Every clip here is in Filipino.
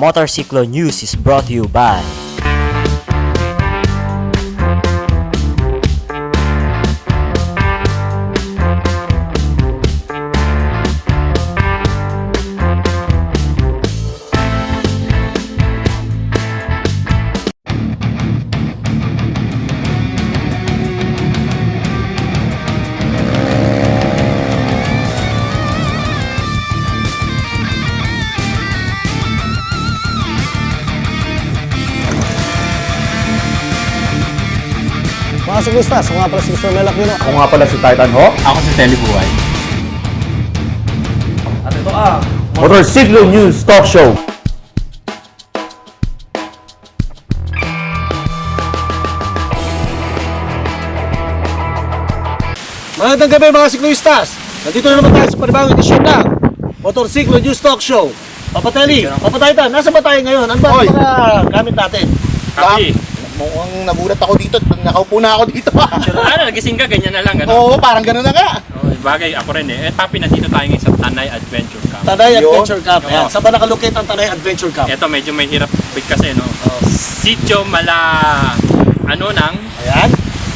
Motorcycle News is brought to you by Mga sugustas, ako nga pala si Mr. Mel Aquino. Ako nga pala si Titan Ho. Ako si Telly Buhay. At ito ang Motorcycle News Talk Show. magandang gabi mga siklistas. Nandito na naman tayo sa panibagong edisyon ng Motorcycle News Talk Show. Papa Telly, Papa Titan, nasa ba tayo ngayon? Ano ba ang mga gamit natin? Copy. Mukhang nagulat ako dito. Nakaupo na ako dito. Ano, nagising ka, ganyan na lang. Ano? Oo, parang gano'n na nga. Oh, bagay, ako rin eh. Papi, nandito tayo ngayon sa Tanay Adventure Camp. Tanay Yun. Adventure Camp. Ayan, saan ba nakalocate ang Tanay Adventure Camp? Ito, medyo may hirap big kasi, no? Sitio Ayan.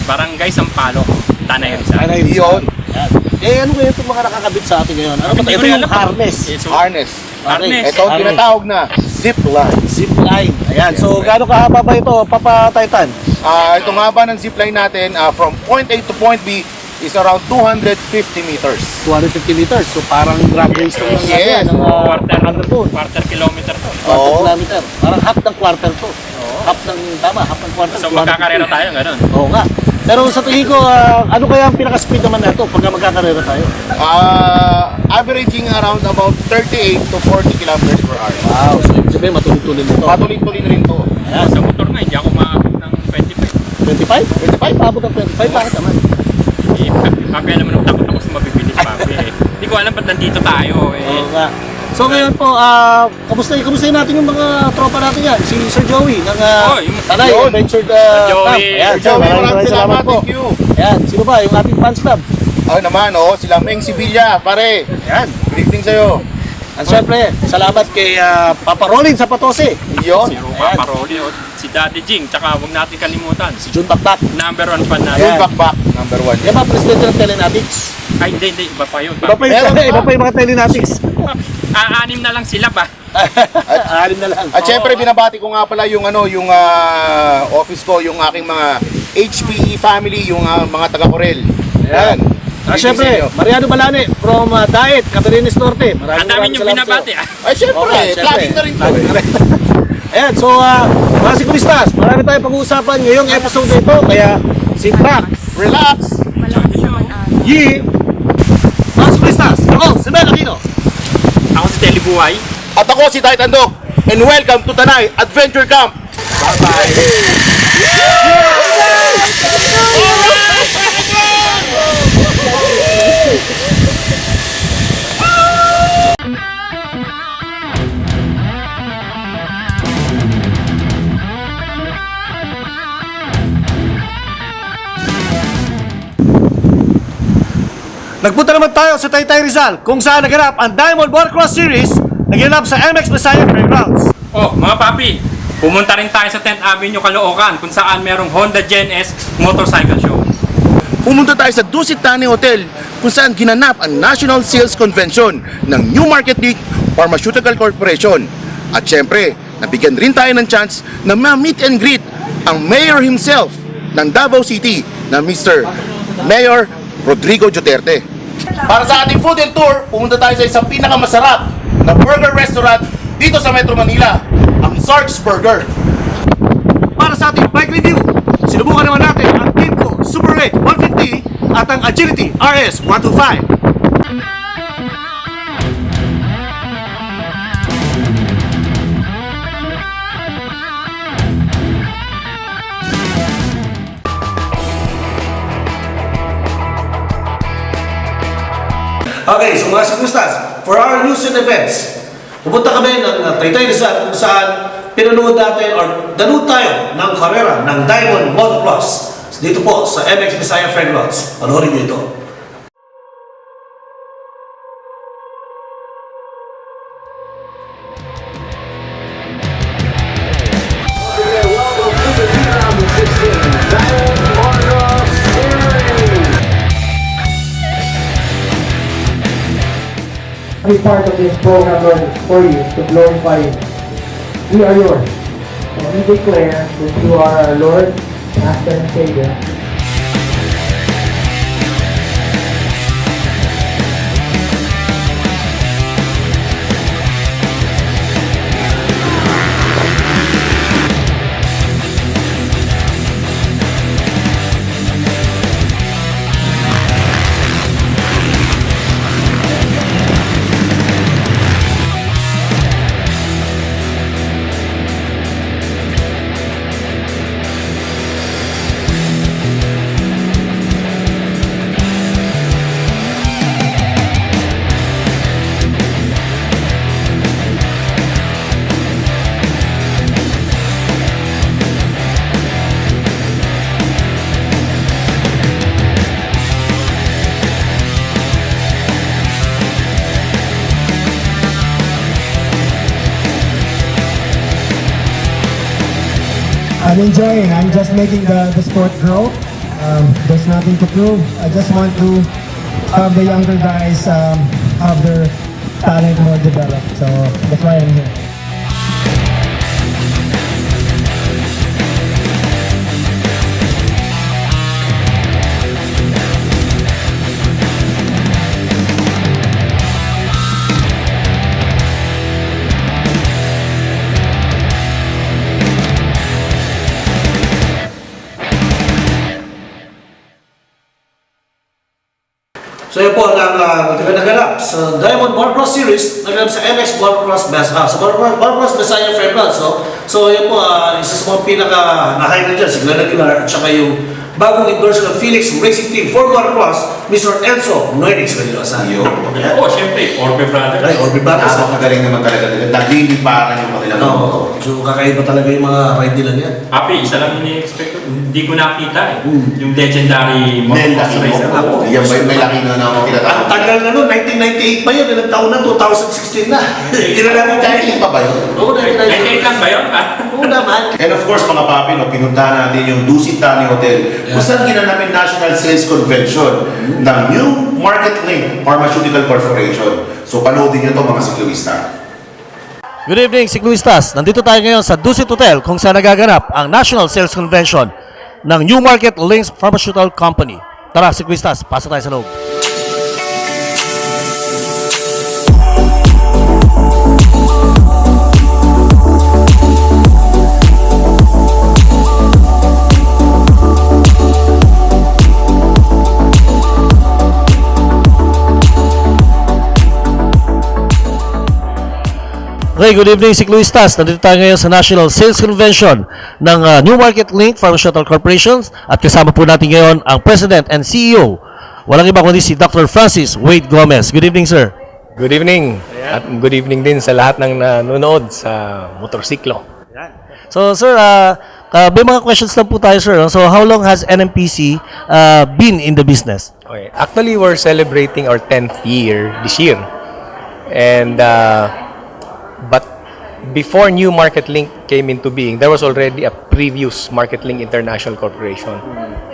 Barangay Sampaloc, Tanay Rizal. Tanay Yun. Ayan. Ano ba yung mga nakakabit sa atin ngayon? Ano ba Hindi ito ko rin yung alam. harness? So, Harness. Harness. Ito ang tinatawag na zip line. Zip line. Ayan, so gaano kahaba ba ito, Papa Titan? Itong haba ng zip line natin from point A to point B is around 250 meters. 250 meters. So parang drag race lang Yes. ng quarter kilometer to. quarter Oo. kilometer. Parang half ng quarter to. Half ng quarter. So, magkakarera tayo, gano'n. Oo nga. Pero sa tingin ko, ano kaya ang pinaka-speed naman na ito pagka magkakarera tayo? Averaging around about 38 to 40 kilometers per hour. Wow, so ibig sabihin matuloy-tuloy nito. Patuloy-tuloy rin to. Sa motor nga, hindi ako maabot ng 25. 25? Paabot ng 25, bakit naman? Eh, Papi, alam mo naman, takot ako sa mabibilis, Papi. Hindi ko alam ba't nandito tayo eh. Oo nga. So ngayon po, kamustahin natin yung mga tropa natin yan. Si Sir Joey ng Tanay yun. Adventure Joey. Camp. Ayan, Sir Joey, maraming salamat. po. Thank you. Ayan, sino ba? Yung ating fans club. Naman, sila Meng Sibilla, pare. Ayan. Good evening sa'yo. At syempre, salamat kay Papa Rolin sa Patose. Yun. Si Rupa Paroli, si Daddy Jing, tsaka huwag natin kalimutan, si Jun Bakbak. number 1 fan Yun, natin. back, number 1. Yan ba, presidente ng Telenatics? Ay, hindi, iba pa yun. Iba pa Meron pa. iba pa yung mga Telenatics. Aanim na lang sila pa. Alim na lang. At syempre binabati ko nga pala yung office ko, yung aking mga HPE family, yung mga taga Corel. Yan. Syempre, Mariano Balane from Daet, Camarines Norte. Ang dami yung binabati. Ay syempre, Okay, syempre. plugging na rin to. Ayan, so mga siklistas, marami tayong pag-uusapan ngayong episode na ito. Kaya sit back, Relax. Yi, mga siklistas, ako, si Mel Aquino. Ako si Telly Buhay. At ako si Titan Dog. And welcome to Tanay Adventure Camp. Bye-bye. Nagpunta naman tayo sa Taytay Rizal kung saan naganap ang Diamond Motocross Series na ginanap sa MX Messiah Fairgrounds. Oh, mga papi, pumunta rin tayo sa 10th Avenue, Caloocan, kung saan merong Honda Gen S Motorcycle Show. Pumunta tayo sa Dusit Tani Hotel kung saan ginanap ang National Sales Convention ng New Market League Pharmaceutical Corporation. At syempre, nabigyan rin tayo ng chance na ma-meet and greet ang mayor himself ng Davao City na Mr. Mayor Rodrigo Duterte. Para sa ating food and tour, pumunta tayo sa isang pinakamasarap na burger restaurant dito sa Metro Manila, ang Sark's Burger. Para sa ating bike review, sinubukan naman natin ang Pimco Super 8 150 at ang Agility RS 125. Okay, so mga siklistas, for our news and events, pupunta kami ng Taytay Rizal kung saan pinanood natin or danood tayo ng karera ng Diamond Motocross dito po sa MX Messiah Fairgrounds. Panoorin niyo ito. every part of this program, Lord, for you to glorify you. We are yours. So we declare that you are our Lord, Master, and Savior. I'm enjoying. I'm just making the sport grow. There's nothing to prove. I just want to have the younger guys have their talent more developed. So that's why I'm here. So yun po ang naganap sa Diamond Motocross Series, naganap sa MX Motocross sa Motocross Messiah Fairgrounds. So yun po, isa sa mga pinaka na-high na dyan, si Glenn Aguilar at saka yung bagong endorser ng Phoenix Racing Team for Motocross, Mr. Enzo Noynix. Oo, syempre, Orbe Brothers. Ay, Orbe Brothers. Napakagaling naman talaga nila. Nagliliparan yung kanilang No, so kakaiba talaga yung mga ride nila niyan. Papi, isa lang ini-expect ko. Hindi ko nakita eh. Yung legendary motocross racer. Yan ba yung may laki na nakakita? Ang tagal na nun, 1998 pa yun, ilang taon na, 2016 na. Hindi na natin Kahit pa ba yun? Oo, 98 lang ba yun? Oo naman. And of course, mga papi, pinuntahan natin yung Dusit Tani Hotel, kung saan ginanapin National Sales Convention ng New Market Link Pharmaceutical Corporation. So, panoodin nyo ito mga siklista. Good evening, Ciclistas. Nandito tayo ngayon sa Dusit Hotel kung saan nagaganap ang National Sales Convention ng New Market Links Pharmaceutical Company. Tara, Ciclistas, pasok tayo sa loob. Okay, good evening, Ciclistas. Nandito tayo ngayon sa National Sales Convention ng New Market Link Pharmaceutical Corporations at kasama po natin ngayon ang President and CEO. Walang iba kundi si Dr. Francis Wade Gomez. Good evening, sir. Good evening. At good evening din sa lahat ng nanonood sa motorsiklo. So, sir, may mga questions lang po tayo, sir. So, how long has NMPC been in the business? Okay. Actually, we're celebrating our 10th year this year. And but before New Market Link came into being, there was already a previous Market Link International Corporation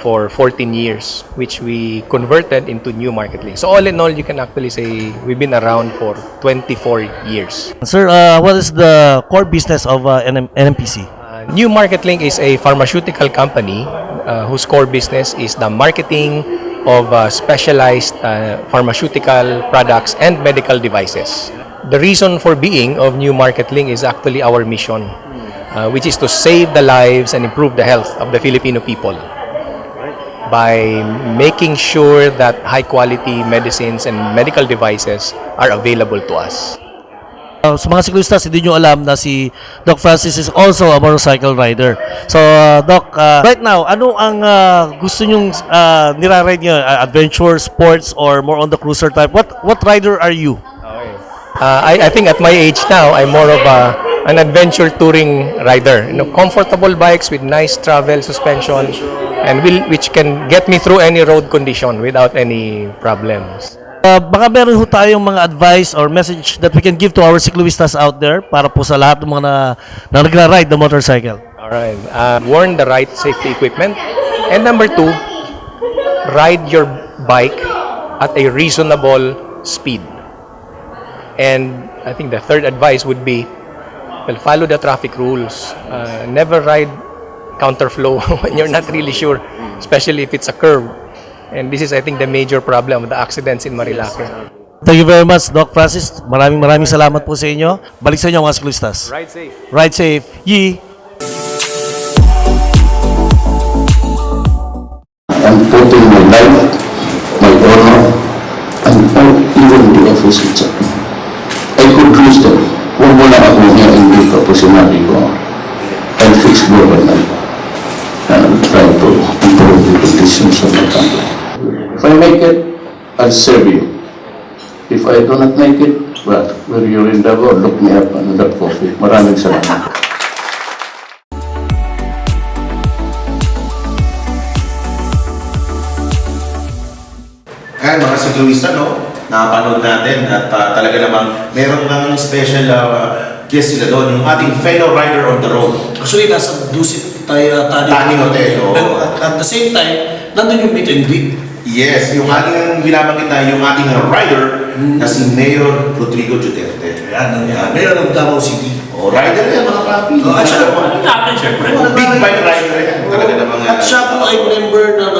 for 14 years, which we converted into New Market Link. So all in all, you can actually say we've been around for 24 years. Sir, what is the core business of NMPC? New Market Link is a pharmaceutical company whose core business is the marketing of specialized pharmaceutical products and medical devices. The reason for being of New Market Link is actually our mission, which is to save the lives and improve the health of the Filipino people by making sure that high-quality medicines and medical devices are available to us. Sa mga Ciclistas, hindi nyo alam na si Doc Francis is also a motorcycle rider. So, Doc, right now, ano ang gusto nyong niraride nyo? Adventure, sports, or more on the cruiser type? What rider are you? I think at my age now, I'm more of an adventure touring rider. You know, comfortable bikes with nice travel suspension, and which can get me through any road condition without any problems. Baka meron ho tayong mga advice or message that we can give to our cyclistas out there para po sa lahat ng mga na nagra-ride the motorcycle. Alright. Worn the right safety equipment. And number 2, ride your bike at a reasonable speed. And I think the third advice would be, well, follow the traffic rules. Never ride counterflow when you're not really sure, especially if it's a curve. And this is, I think, the major problem, the accidents in Marilake. Thank you very much, Doc Francis. Maraming salamat po sa inyo. Balik sa inyo mga ciclistas. Ride safe. Ride safe. Yee! I'm putting my life, my honor, and even the office itself. I could lose them. Huwag mo na ako niya hindi ka po sinabi ko. I'll fix government. And I'll try to improve the conditions of the country. If I make it, I'll serve you. If I do not make it, well, when you're in Davao, look me up and have coffee. Maraming salamat. Ayan mga sikluista, no? Napanood natin at talaga namang meron ng special guest sila doon, yung ating fellow rider on the road. Actually, nasa Dusit Taning Hotel. Pero at the same time, nandun yung meet and greet. Yes, yung ating binabanggit na yung ating rider na si Mayor Rodrigo Duterte. Ayan, Mayor ng Davao City. O, rider yan mga papi. At siya Ano natin, syempre? big bike rider yan. Talaga namang at siya po ay member ng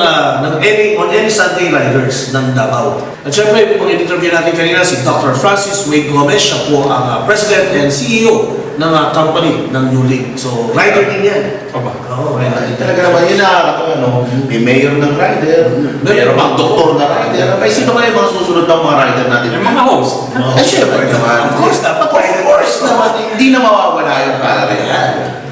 any Sunday Riders ng Davao. At syempre, pag in-interview natin kanina si Dr. Francis Wade Gomez, siya po ang President and CEO ng company ng New Link. So, rider din yan. Oo, rider. Talaga naman yun nakakatawa, no? May mayor ng rider, mayroon pang doktor na rider. Ay, sino kaya yung mga susunod ng mga rider natin? Yung mga host. Ay, syempre naman. Of course, dapat of course naman. Hindi na mawawala yung pare.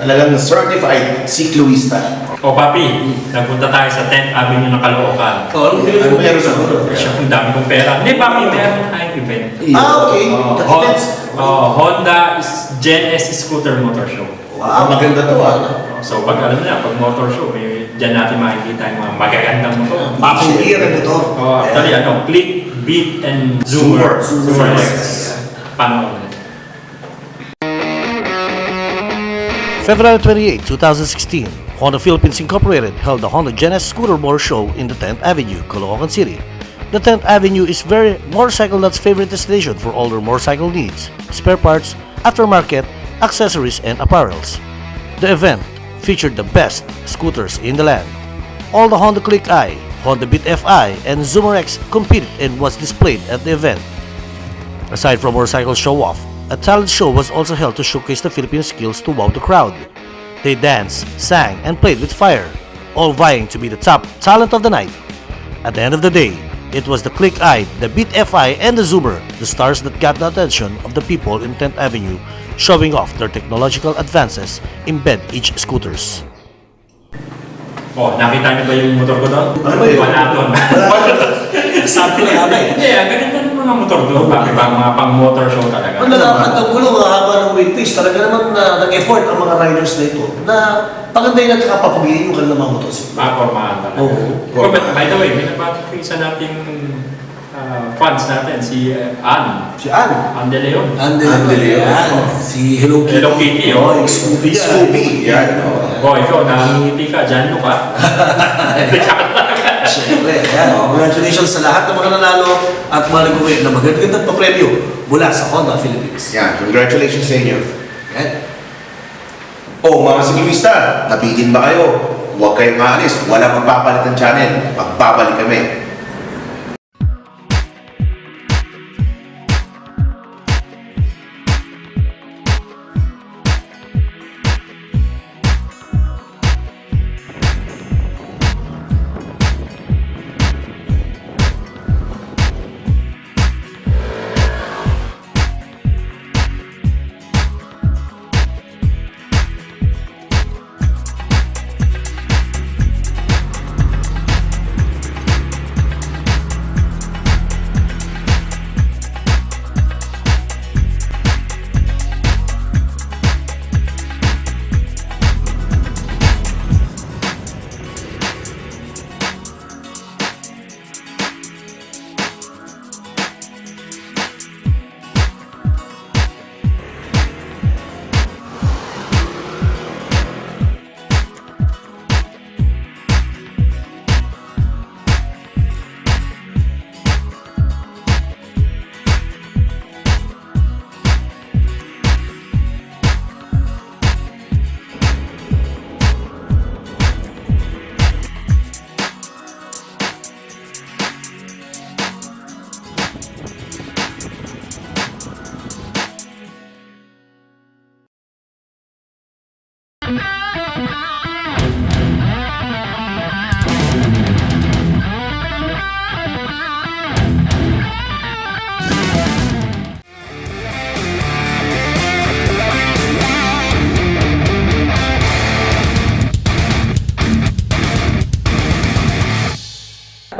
Talagang certified cicloista. O papi, nagpunta tayo sa 10th Avenue ng Caloocan. Oh, ano meron sa mundo? Siya, ang dami kong pera. Hindi, papi, meron tayong event. Okay. Honda Gen S Scooter Motor Show. Wow, maganda to So pag alam na, pag motor show, dyan natin makikita yung mga magagandang motor. Mapuliran ito. Actually, Click, Beat, and Zoomer. Zoomer X. Paano? February 28, 2016, Honda Philippines Incorporated held the Honda Gen S Scooter Motor Show in the 10th Avenue, Caloocan City. The 10th Avenue is very motorcycle nut's favorite destination for all their motorcycle needs, spare parts, aftermarket, accessories, and apparels. The event featured the best scooters in the land. All the Honda Click I, Honda Beat Fi, and Zoomer X competed and was displayed at the event. Aside from motorcycle show-off, a talent show was also held to showcase the Philippine skills to wow the crowd. They danced, sang, and played with fire, all vying to be the top talent of the night. At the end of the day, it was the Click I, the Beat Fi, and the Zoomer, the stars that got the attention of the people in 10th Avenue, showing off their technological advances in bed each scooters. Oh, nakita niyo ba yung motor ko doon? Ano ba yun? Wala doon. Sabi na yabay. Hindi, ang ganda ng mga motor doon. Bakit ba? Mga pang motor show talaga. Ang nalaman, ang gulo, ang haba ng wheelbase, talaga naman nag-effort ang mga riders na ito na pagandahin at kapapagilin yung kanilang mga motorsiklo. Mapormahan talaga. Oo. Oh, but by the way, may nabati ko isa nating fans natin, si Ann. Si Ann. Ann De Leon. De Leon. Si Hello Kitty. Hello Kitty, Oh, yung Scooby yan. Scooby. Yan. Oh, ikaw, nakangiti ka. Dyan ka. Siyempre, yan. Congratulations sa lahat ng mga nanalo at mga nag-uwi na magandang pa-premyo mula sa Honda Philippines. Yan, congratulations sa inyo. Yan. Oh, mga siklista, nabitin ba kayo? Huwag kayong maalis. Wala magpapalit ng channel. Magbabalik kami.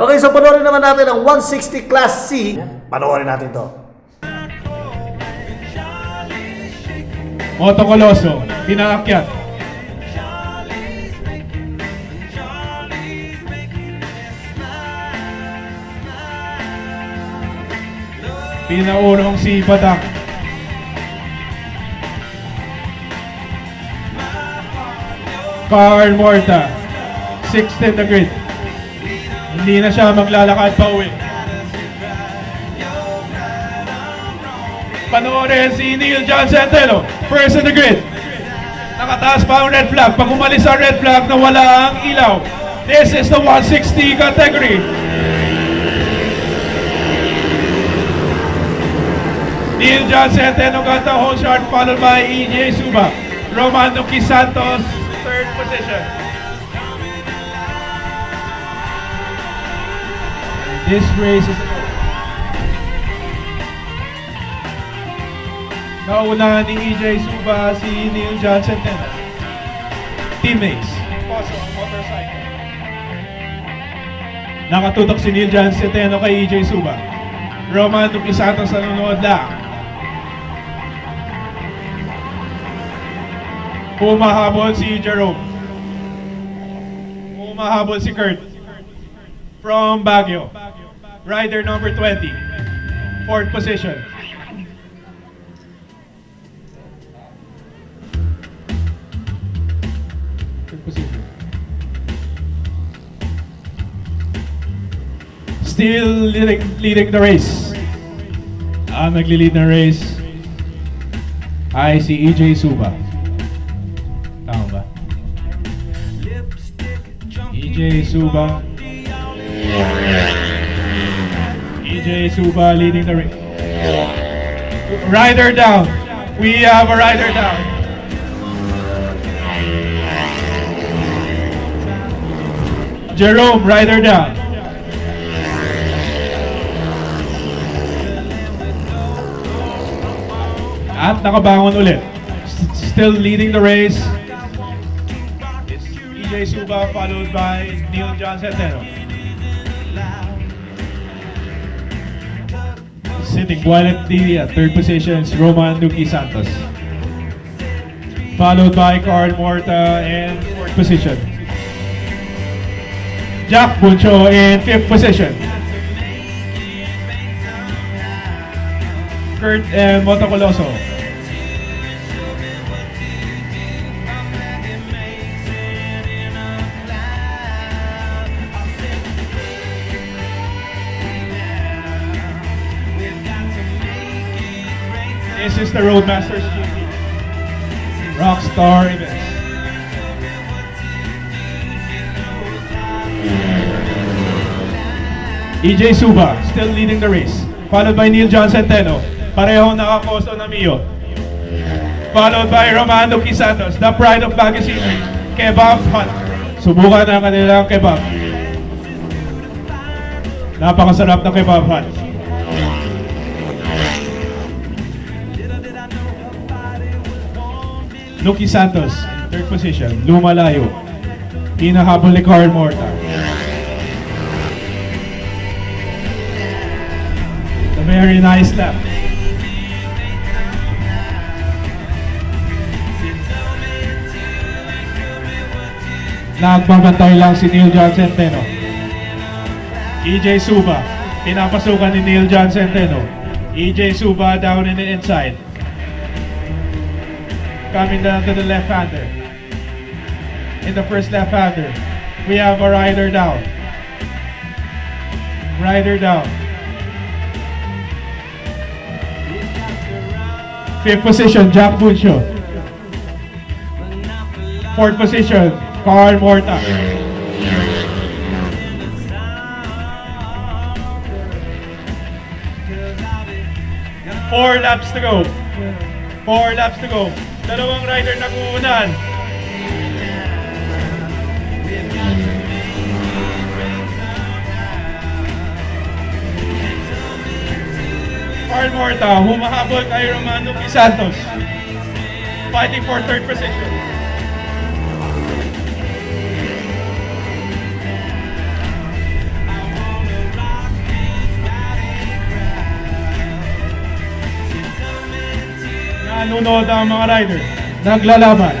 Okay, so panoorin naman natin ang 160 Class C. Panoorin natin to. Moto Coloso, pinaakyat. Pinaunong si Badak. Carl Morta, 6th in the grid. Hindi na siya maglalakad pa uwi. Panoorin si Neil John Centeno, first in the grid. Nakataas pa ang red flag. Pag umalis ang red flag na wala ang ilaw. This is the 160 category. Neil John Centeno got the whole shot, followed by EJ Suba. Romano Q. Santos, third position. This race is nauna ni EJ Suba si Neil John Centeno. Teammates, Poso, motorcycle. Nakatutok si Neil John Centeno kay EJ Suba. Romano Q. Santos nanonood lang. Humahabol si Jerome. Humahabol si Kurt. From Baguio. Rider number 20. Fourth position. Third position. Still leading the race. Ang nagli-lead na race ay si EJ Suba. Tama ba? EJ Suba. EJ Suba leading the race. Rider down. We have a rider down. Jerome, rider down. At nakabangon ulit. Still leading the race. It's EJ Suba followed by Neil John Centeno. Sitting quietly at third position is Roman Nuki Santos. Followed by Carl Morta in fourth position. Jack Buncho in fifth position. Kurt and Moto Coloso. This is the Roadmasters GP. Rockstar Events. EJ Suba still leading the race. Followed by Neil John Centeno. Parehong nakakoso na Mio. Followed by Romano Q. Santos, the pride of Baguio City. Kebab Hut. Subukan ang kanilang kebab. Napakasarap na kebab hut. Nuki Santos, third position, lumalayo. Hinahabol ni Carl Morta. A very nice lap. Nagbabantay lang si Neil John Centeno. EJ Suba, pinapasukan ni Neil John Centeno. EJ Suba down in the inside. Coming down to the left-hander. In the first left-hander, we have a rider down. Rider down. Fifth position, Jack Buncho. Fourth position, Carl Morta. Four laps to go. 4 laps to go. Dalawang rider nag-uunan. Carl Morta, humahabol kay Romano Q. Santos. Fighting for third position. Manunod ang mga rider. Naglalaban.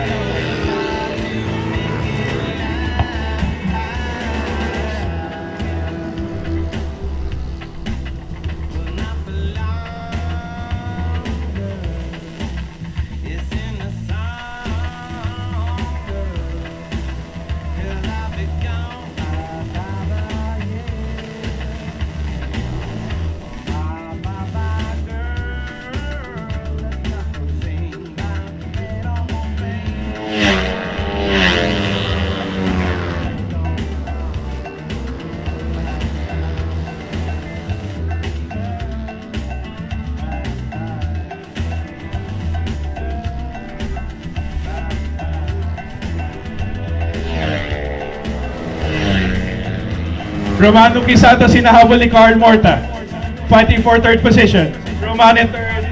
Romano Quisado sinahabol ni Carl Morta. Fighting for third position. Roman in third.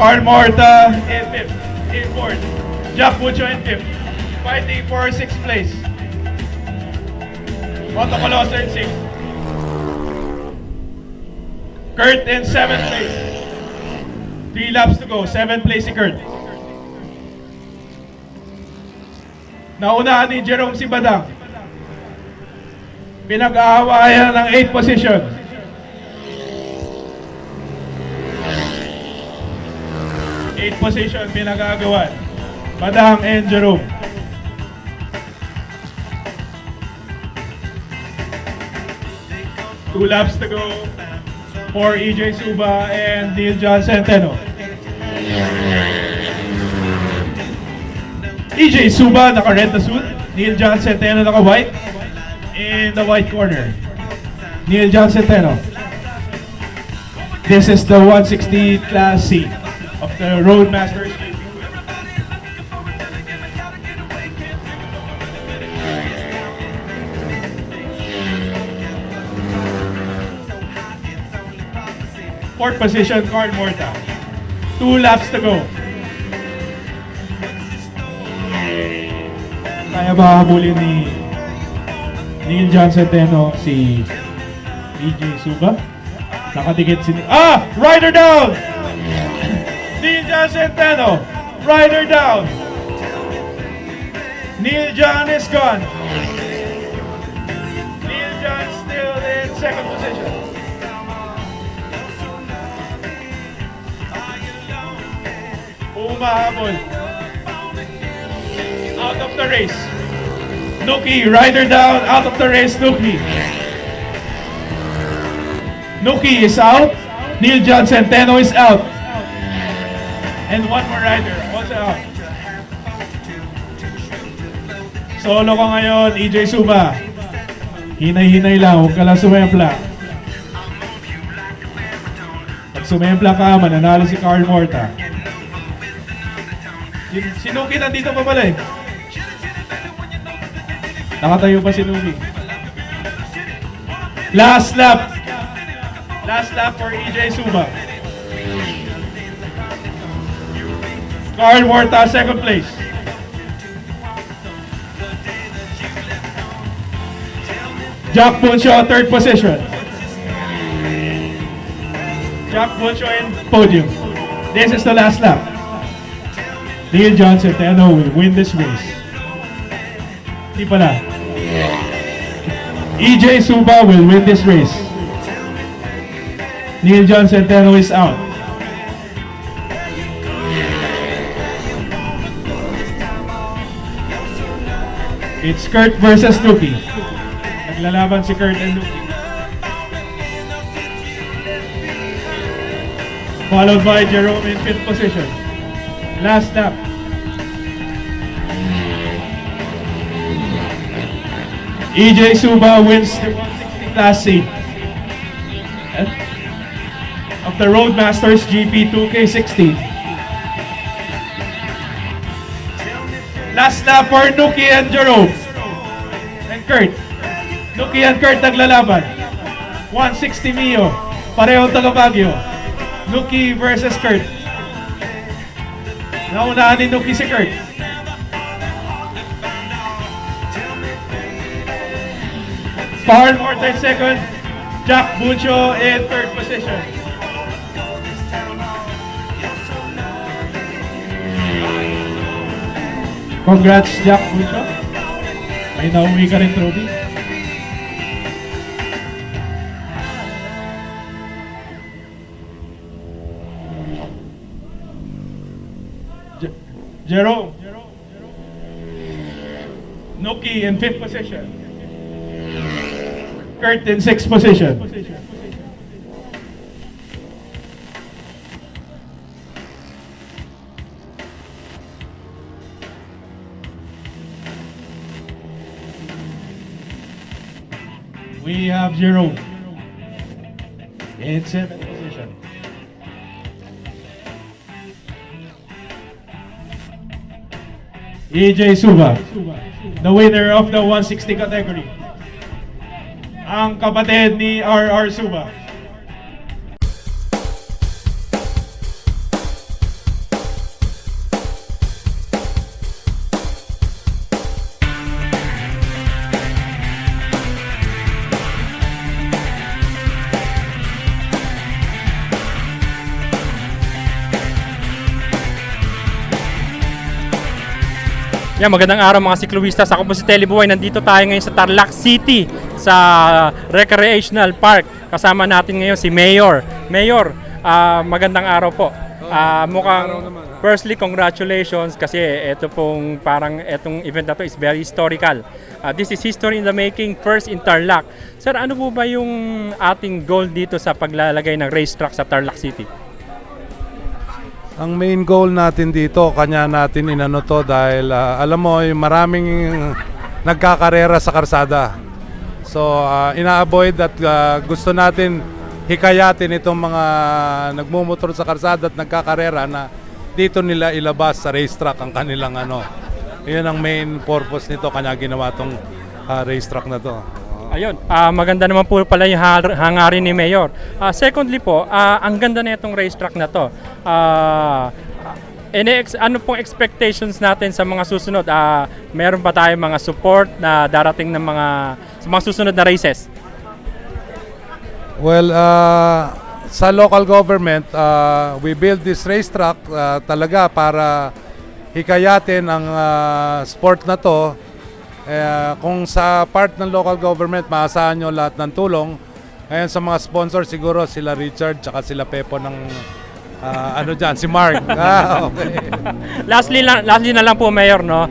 Carl Morta in fifth. In fourth. Jack Mucho in fifth. Fighting for sixth place. Otto Colosso in sixth. Kurt in seventh place. 3 laps to go. 7th place si Kurt. Naunahan ni Jerome si Badang. Pinag-aawayan ng 8th position. Eighth position pinag-aagawan. Badang and Jerome. Two laps to go for EJ Suba and Neil John Centeno. EJ Suba naka-red na suit. Neil John Centeno naka-white. In the white corner, Neil John Centeno. This is the 160 Class C of the Roadmasters. Fourth position, Carl Morta. 2 laps to go. Kaya ba habulin ni Neil John Centeno si EJ Suba? Nakadikit si... Rider down! Neil John Centeno! Rider down! Neil John is gone. Neil John still in second position. Umahabol. Out of the race. Nuki, rider down, out of the race, Nuki. Nuki is out. Neil John Centeno is out. And one more rider, also out. Solo ka ngayon, EJ Suba. Hinay-hinay lang, huwag ka lang sumempla. Pag sumempla ka, mananalo si Carl Morta. Si Nuki nandito pa pala eh. Nakatayo pa si Nuki. Last lap. Last lap for EJ Suba. Carl Morta, second place. Jack Buncho, third position. Jack Buncho in podium. This is the last lap. Neil John Centeno will win this race. Di pala. EJ Suba will win this race. Neil John Centeno is out. It's Kurt versus Nuki. Naglalaban si Kurt and Nuki. Followed by Jerome in 5th position. Last lap. EJ Suba wins the 160 Class C of the Roadmasters GP 2K16. Last lap for Nuki and Jerome and Kurt. Nuki and Kurt naglalaban. 160 Mio. Parehong taga Baguio. Nuki versus Kurt. Naunahan ni Nuki si Kurt. Carl Morta in second. Jack Buncho in third position. Congrats, Jack Mucho. May nauwi ka rin trophy. Jerome. Nuki in 5th position. Kurt in 6th position. We have Jerome in 7th position. EJ Suba, the winner of the 160 category. Ang kapatid ni RR Suba. Yan, magandang araw mga sikluwistas. Ako po si Telly Buhay. Nandito tayo ngayon sa Tarlac City sa Recreational Park. Kasama natin ngayon si Mayor. Mayor, magandang araw po. Mukhang firstly, congratulations kasi ito pong parang itong event na to is very historical. This is history in the making, first in Tarlac. Sir, ano po ba yung ating goal dito sa paglalagay ng racetrack sa Tarlac City? Ang main goal natin dito, kanya natin inano to dahil alam mo, maraming nagkakarera sa karsada. So, ina-avoid at gusto natin hikayatin itong mga nagmumotor sa karsada at nagkakarera na dito nila ilabas sa racetrack ang kanilang ano. Iyon ang main purpose nito, kanya ginawa tong racetrack na to. Ayun, maganda naman po pala yung hangarin ni Mayor. Secondly po, ang ganda na itong racetrack na to. Ano pong expectations natin sa mga susunod? Meron ba tayong mga support na darating ng sa mga susunod na races? Well, sa local government, we build this racetrack talaga para hikayatin ang sport na to. Kung sa part ng local government, maasahan nyo lahat ng tulong. Ngayon sa mga sponsor, siguro sila Richard tsaka sila Pepo ng ano dyan, si Mark. Okay. Lastly na lang po, Mayor, no?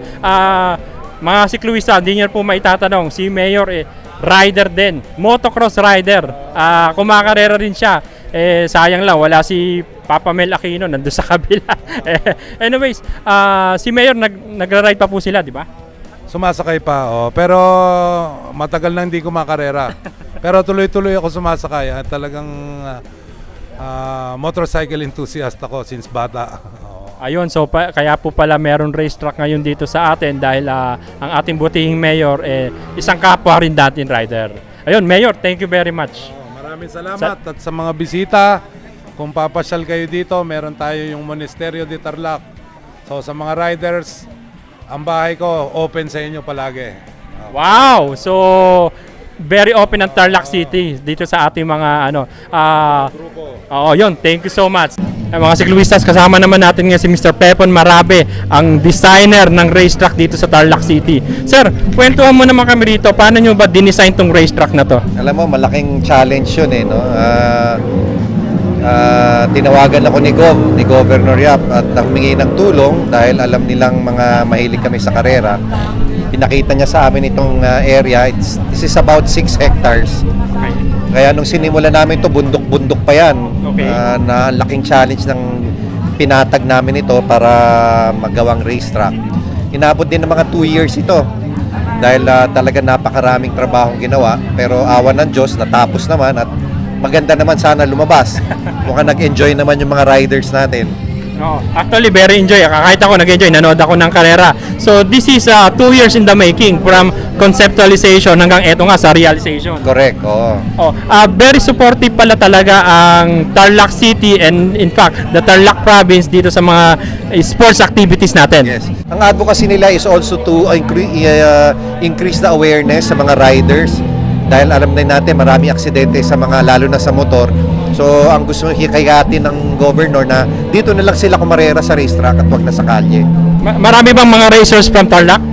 Mga sikluwista, hindi nyo po maitatanong, si Mayor rider din, motocross rider. Kumakarera rin siya. Sayang lang, wala si Papa Mel Aquino, nandun sa kabila. Anyways, si Mayor, nagra-ride pa po sila, di ba? Sumasakay pa, pero matagal na hindi ko makarera. Pero tuloy-tuloy ako sumasakay. Talagang motorcycle enthusiast ako since bata. Ayun, so kaya po pala meron racetrack ngayon dito sa atin dahil ang ating butihing Mayor isang kapwa rin dating rider. Ayun, Mayor, thank you very much. Maraming salamat at sa mga bisita, kung papasyal kayo dito, meron tayo yung Monasterio de Tarlac. So sa mga riders, ang bahay ko open sa inyo palagi. Wow! So very open ang Tarlac City dito sa ating mga Grupo. Oo, yun. Thank you so much. Mga sikluwistas, kasama naman natin ngayon si Mr. Pepon Marabe, ang designer ng racetrack dito sa Tarlac City. Sir, kwentuhan mo naman kami rito, paano nyo ba dinesign tong racetrack na to? Alam mo, malaking challenge yun no? Tinawagan ako ni Governor Yap at humingi ng tulong dahil alam nilang mga mahilig kami sa karera. Pinakita niya sa amin itong area. This is about 6 hectares. Okay. Kaya nung sinimula namin ito, bundok-bundok pa yan. Okay. Na laking challenge ng pinatag namin ito para magawang racetrack. Inabot din ng mga 2 years ito dahil talaga napakaraming trabahong ginawa. Pero awan ng Diyos, natapos naman at maganda naman sana lumabas. Mukhang nag-enjoy naman yung mga riders natin. No, actually very enjoy. Kahit ako nag-enjoy, nanood ako ng karera. So this is 2 years in the making from conceptualization hanggang eto nga sa realization. Correct, oo. Very supportive pala talaga ang Tarlac City and in fact the Tarlac province dito sa mga sports activities natin. Yes. Ang advocacy nila is also to increase the awareness sa mga riders dahil alam na natin marami aksidente sa mga lalo na sa motor. So ang gusto hikayatin ng governor na dito na lang sila kumarera sa racetrack at wag na sa kalye. Marami bang mga racers from Tarlac?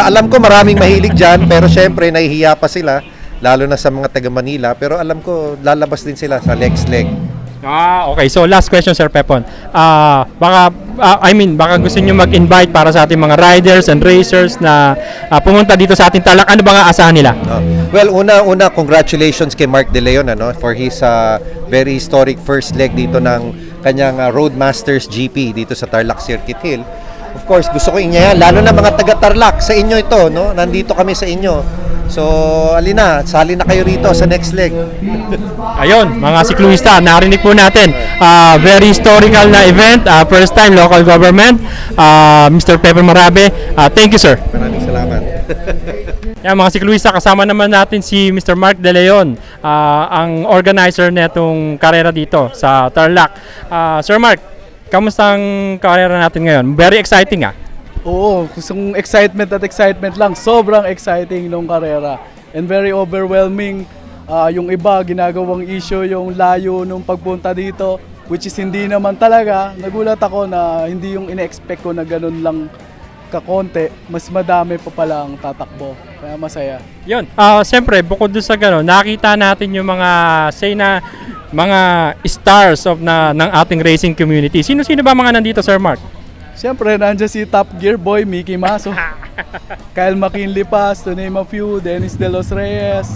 Alam ko maraming mahilig dyan, pero syempre nahihiya pa sila, lalo na sa mga taga Manila. Pero alam ko lalabas din sila sa next leg. Okay. So last question, Sir Pepon. Baka gusto niyo mag-invite para sa ating mga riders and racers na pumunta dito sa ating Tarlac. Ano ba ang asahan nila? Well, una congratulations kay Mark De Leon for his very historic first leg dito ng kanyang Roadmasters GP dito sa Tarlac Circuit Hill. Of course, gusto ko niya yan, lalo na mga taga Tarlac, sa inyo ito, no? Nandito kami sa inyo. So, alina, sali na kayo rito sa next leg. Ayun, mga sikluista, narinig po natin. Very historical na event, first time local government. Mr. Pepon Marabe, thank you, sir. Maraming salamat. Yan, mga sikluista, kasama naman natin si Mr. Mark De Leon, ang organizer netong karera dito sa Tarlac. Sir Mark, kamusta ang karera natin ngayon? Very exciting, Oo, gustong excitement lang. Sobrang exciting nung karera. And very overwhelming. Yung iba, ginagawang issue yung layo nung pagpunta dito. Which is hindi naman talaga. Nagulat ako na hindi yung ine-expect ko na ganun lang kakonte. Mas madami pa pala ang tatakbo. Kaya masaya. Yun. Siyempre, bukod doon sa gano'n, nakita natin yung mga, mga stars ng ating racing community. Sino-sino ba mga nandito, Sir Mark? Siyempre, nandiyan si Top Gear Boy, Mickey Maso. Kyle McKinley Paz, to name a few. Dennis De Los Reyes.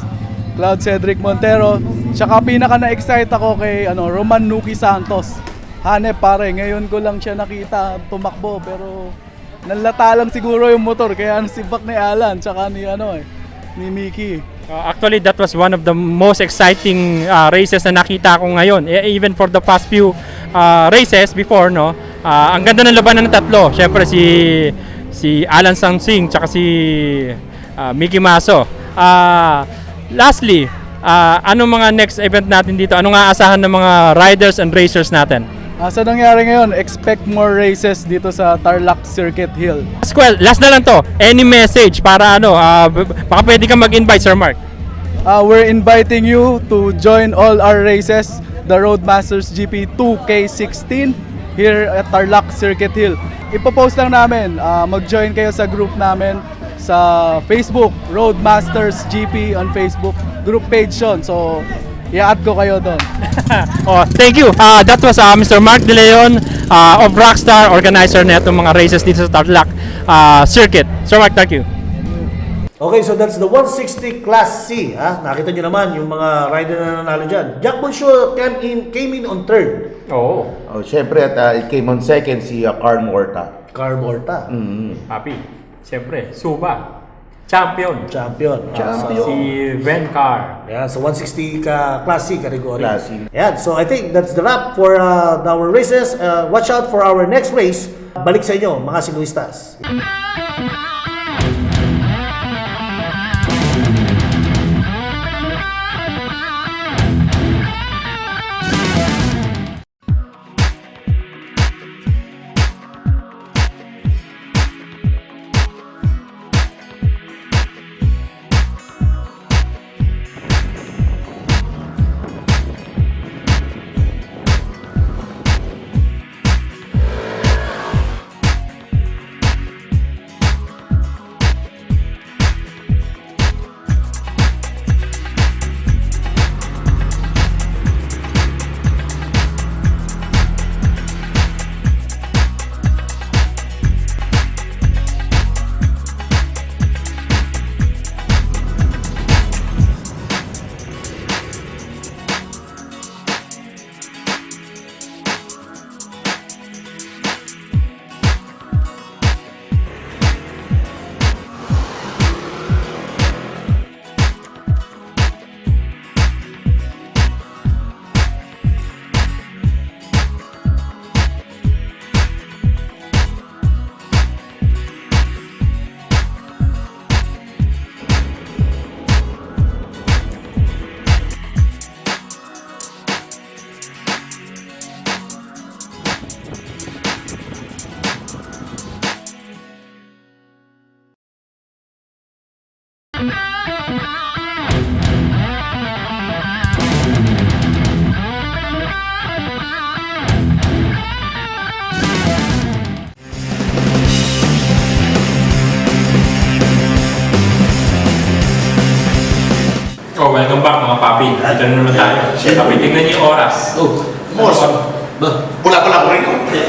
Cloud Cedric Montero. Tsaka pinaka na-excite ako kay Roman Nuki Santos. Hanep pare, ngayon ko lang siya nakita tumakbo pero nalata lang siguro yung motor kaya nasibak ni Alan tsaka ni Mickey. Actually, that was one of the most exciting races na nakita ko ngayon. Even for the past few races before, no? Ang ganda ng labanan ng tatlo. Siyempre si Alan Sangsing tsaka si Mickey Maso. Lastly, anong mga next event natin dito? Anong aasahan ng mga riders and racers natin? Sa nangyari ngayon, expect more races dito sa Tarlac Circuit Hill. Last na lang to. Any message para baka pwede ka mag-invite, Sir Mark? We're inviting you to join all our races, the Roadmasters GP 2K16 here at Tarlac Circuit Hill. Ipopost lang namin, mag-join kayo sa group namin sa Facebook, Roadmasters GP on Facebook, group page yun. So, i-add ko kayo doon. Thank you. That was Mr. Mark De Leon of Rockstar, organizer na itong mga races dito sa Tarlac Circuit. Sir Mark, thank you. Okay, so that's the 160 Class C. Nakita nyo naman yung mga rider na nanalo dyan. Jack Bonjour came in on third. Oh, syempre at it came on second si Carl Morta. Happy. Siyempre, Suba. Champion. Si Vencar. Yeah, so 160 Class C category. Class C. Yeah, so I think that's the wrap for our races. Watch out for our next race. Balik sa inyo, mga sikluistas. welcome back mga papi. Dito na naman tayo. Papi, tingnan niyo yung oras. Wala pala ako rin.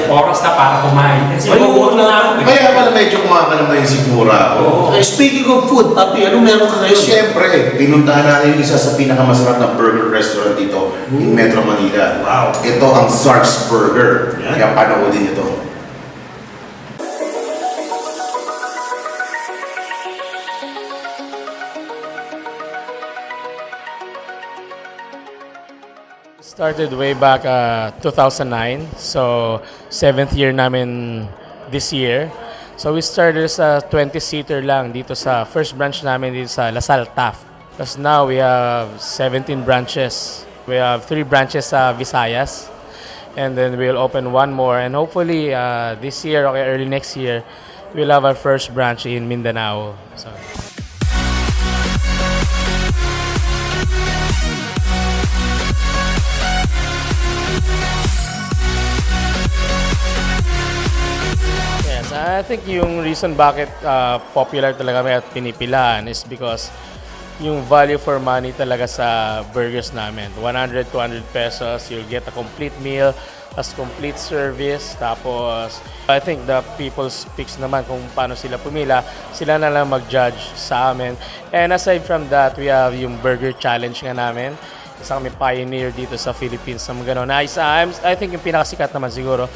Oras na para kumain. Kasi Ayun, na ako. Kaya pala medyo kumakalam na yung sigmura ako. Speaking of food, Papi, ano meron ka ngayon? Siyempre, pinuntahan natin yung isa sa pinakamasarap na burger restaurant dito in Metro Manila. Wow. Ito ang Zark's Burger. Kaya panoodin ito. Started way back 2009, so 7th year namin this year. So we started sa 20-seater lang dito sa first branch namin dito sa Lasal Taft. Because now we have 17 branches. We have 3 branches sa Visayas, and then we'll open one more, and hopefully this year or early next year we'll have our first branch in Mindanao. So yes, I think yung reason bakit popular talaga kami at pinipilahan is because yung value for money talaga sa burgers namin. 100, 200 pesos, you'll get a complete meal, as complete service. Tapos, I think the people speaks naman kung paano sila pumila. Sila na lang mag-judge sa amin. And aside from that, we have yung burger challenge nga namin. Isa kami pioneer dito sa Philippines na gano'n. I think yung pinakasikat naman siguro.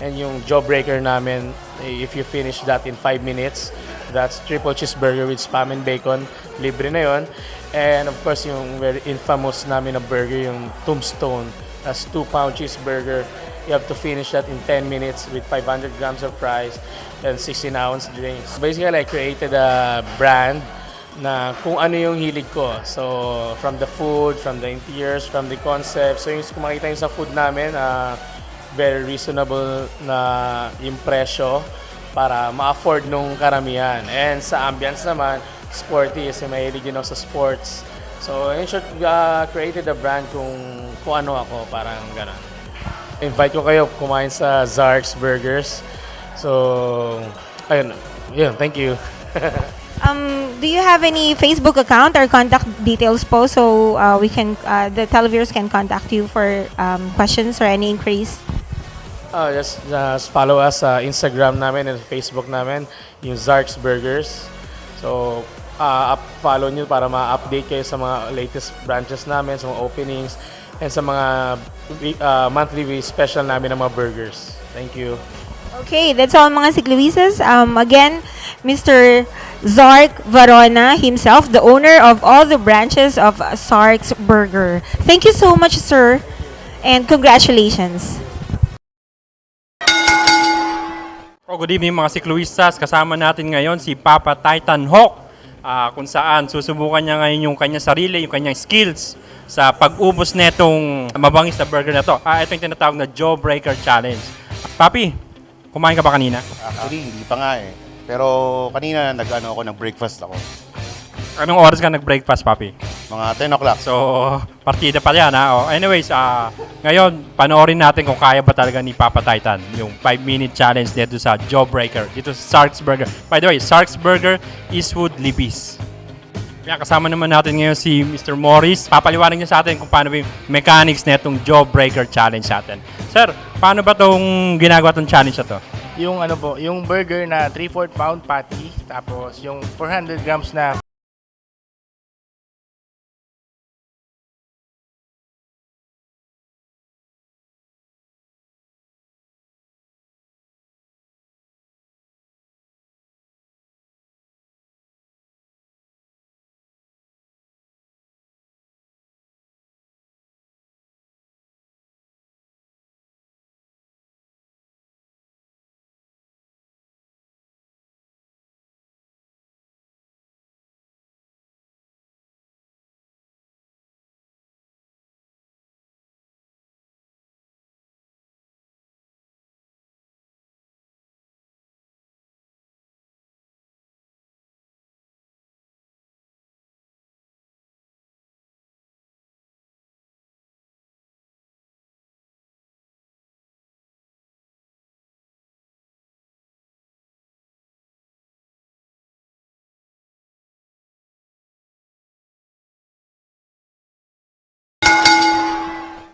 And yung jawbreaker namin, if you finish that in 5 minutes, that's triple cheeseburger with spam and bacon. Libre na yon. And of course, yung very infamous namin na burger, yung Tombstone. That's 2-pound cheeseburger. You have to finish that in 10 minutes with 500 grams of fries and 16-ounce drinks. Basically, I created a brand na kung ano yung hilig ko. So, from the food, from the interiors, from the concept. So, yung kung makita yung sa food namin, very reasonable na yung presyo para ma-afford nung karamihan. And sa ambience naman, sporty kasi mahilig yun ako sa sports. So in short, created a brand kung ano ako, parang gano'n. Invite ko kayo kumain sa Zark's Burgers. So, ayun, thank you. Do you have any Facebook account or contact details po so we can the televiewers can contact you for questions or any inquiries? Just follow us sa Instagram namin and Facebook namin, yung Zark's Burgers. So, follow nyo para ma-update kayo sa mga latest branches namin, sa mga openings, and sa mga monthly special namin ng mga burgers. Thank you. Okay, that's all mga Sikluisas. Again, Mr. Zark Varona himself, the owner of all the branches of Zark's Burger. Thank you so much, sir, and congratulations. Good evening mga Sikluistas. Kasama natin ngayon si Papa Titan Hawk. Kung saan susubukan niya ngayon yung kanyang sarili, yung kanyang skills sa pag-ubos netong mabangis na burger na to. Ito yung tinatawag na Jawbreaker Challenge. Papi, kumain ka ba kanina? Actually, hindi pa nga eh. Pero kanina nag-breakfast ako. Anong oras ka nag-breakfast, Papi? Mga 10 o'clock. So, partida pa yan, ha? Anyways, ngayon, panoorin natin kung kaya ba talaga ni Papa Titan yung 5-minute challenge dito sa Jawbreaker, dito sa Zark's Burger. By the way, Zark's Burger, Eastwood, Libis. Kaya kasama naman natin ngayon si Mr. Morris. Papaliwanag niya sa atin kung paano yung mechanics na itong Jawbreaker Challenge sa atin. Sir, paano ba itong ginagawa itong challenge na to? Yung burger na 3/4 pound patty, tapos yung 400 grams na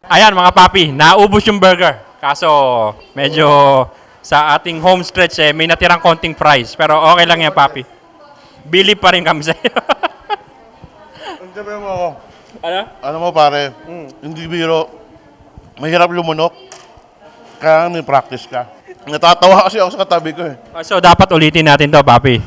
Ayan mga papi, naubos yung burger. Kaso medyo sa ating home stretch may natirang konting fries. Pero okay lang yan papi. Bili pa rin kami sa'yo. Ang sabi mo, Ano? ano mo pare, hindi biro, mahirap lumunok. Kaya may practice ka. Natatawa kasi ako sa katabi ko eh. So dapat ulitin natin to papi.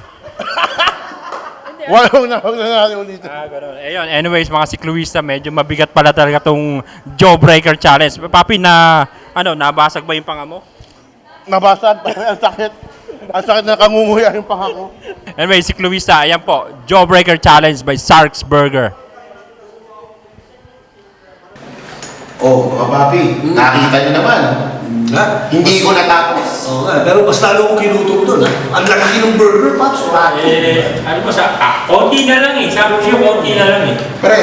Wag na natin ulitin. Ganun. Ayun, anyways mga sikluista, medyo mabigat pala talaga tong Jawbreaker Challenge. Papi, nabasag ba yung panga mo? Nabasag, ang sakit. Ang sakit na kangunguya yung panga ko. Anyway, sikluista, ayan po, Jawbreaker Challenge by Sark's Burger. Oh, mga papi, nakita niyo naman. Ha? Hindi ko natapos. Oo nga, pero mas lalo ko kinutom doon, ha? Ang laki ng burger, Paps. Ano ba sa... konti na lang eh. Sabi ko siya, konti na lang eh. Pre,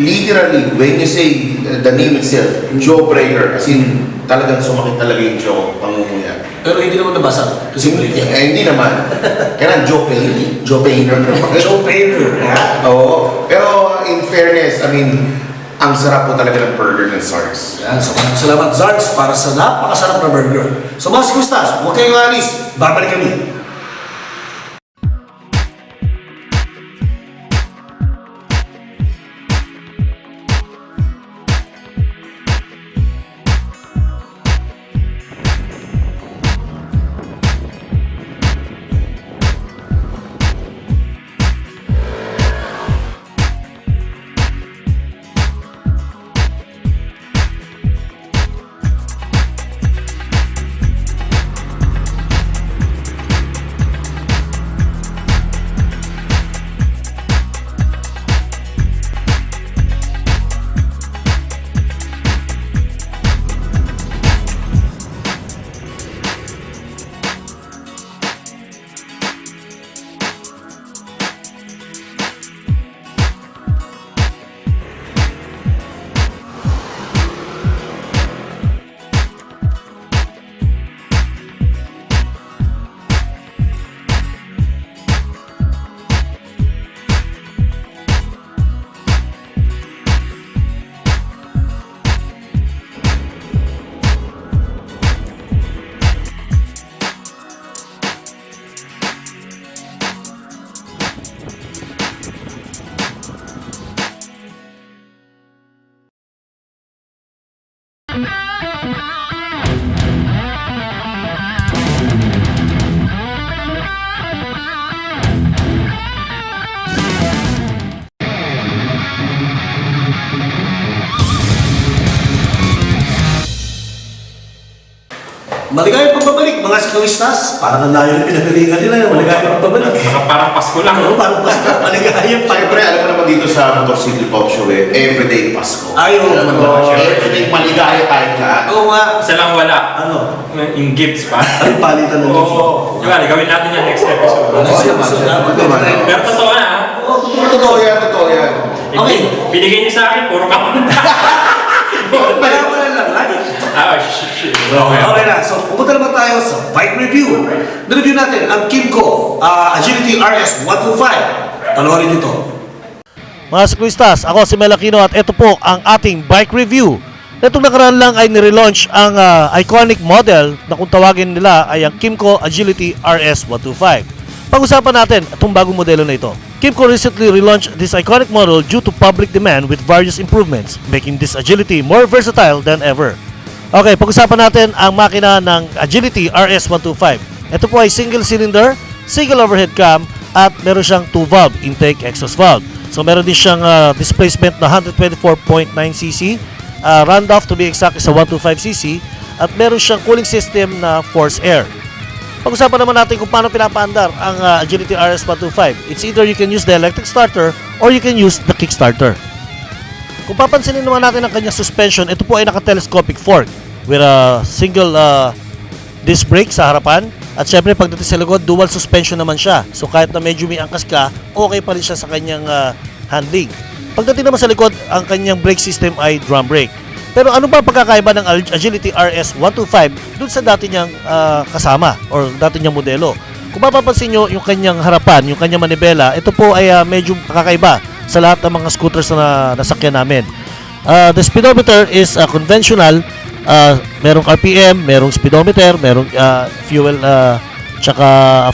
literally, when you say the name itself, Jawbreaker, as in, talagang sumakit talaga yung jaw, pangunguya. Pero hindi naman nabasa. Kasi Hindi naman. Kailan jaw pain? Jaw painer. Jaw painer. Oo. Pero in fairness, I mean, ang sarap po talaga ng burger ng Sark's. Yan, so salamat Zarks para sa napakasarap na burger. So mga sikustas, huwag kayong alis. Babalik kami. Maligayang pagbabalik, mga sikamistas. Parang ang layo na pinagalingan nila yung maligayang pagbabalik. Parang Pasko lang. Ano, parang Pasko. Maligayang Siyempre, alam mo naman dito sa Motor City Talk Show everyday Pasko. Ayaw. Everyday maligaya tayo lahat. Oo nga. Isa lang wala. Ano? Yung gifts pa. Ay, palitan ng gifts. Oo. Diba, gawin natin yan next episode. Next episode. Pero totoo na ha. Totoo yan, totoo yan. Okay. Binigay niyo sa akin, puro kapunta. Pagawalan lang, ha? Shit. Okay na. So, pupunta naman tayo sa bike review. Na-review natin ang Kimco Agility RS125. Panoorin nyo ito. Mga siklistas, ako si Mel Aquino at ito po ang ating bike review. Itong nakaraan lang ay nirelaunch ang iconic model na kung tawagin nila ay ang Kimco Agility RS125. Pag-usapan natin itong bagong modelo na ito. Kimco recently relaunched this iconic model due to public demand with various improvements, making this Agility more versatile than ever. Okay, pag-usapan natin ang makina ng Agility RS125. Ito po ay single cylinder, single overhead cam, at meron siyang 2-valve intake exhaust valve. So meron din siyang displacement na 124.9cc, runoff to be exact is a 125cc, at meron siyang cooling system na forced air. Pag-usapan naman natin kung paano pinapaandar ang Agility RS125. It's either you can use the electric starter or you can use the kickstarter. Kung papansinin naman natin ang kanyang suspension, ito po ay naka-telescopic fork with a single disc brake sa harapan. At syempre pagdating sa likod, dual suspension naman siya. So kahit na medyo may angkas ka, okay pa rin siya sa kanyang handling. Pagdating naman sa likod, ang kanyang brake system ay drum brake. Pero ano ba pagkakaiba ng Agility RS125 dun sa dati niyang kasama or dati niyang modelo? Kung mapapansin nyo, yung kanyang harapan, yung kanyang manibela, ito po ay medyo kakaiba sa lahat ng mga scooters na nasakyan namin. The speedometer is conventional. Merong RPM, merong speedometer, merong fuel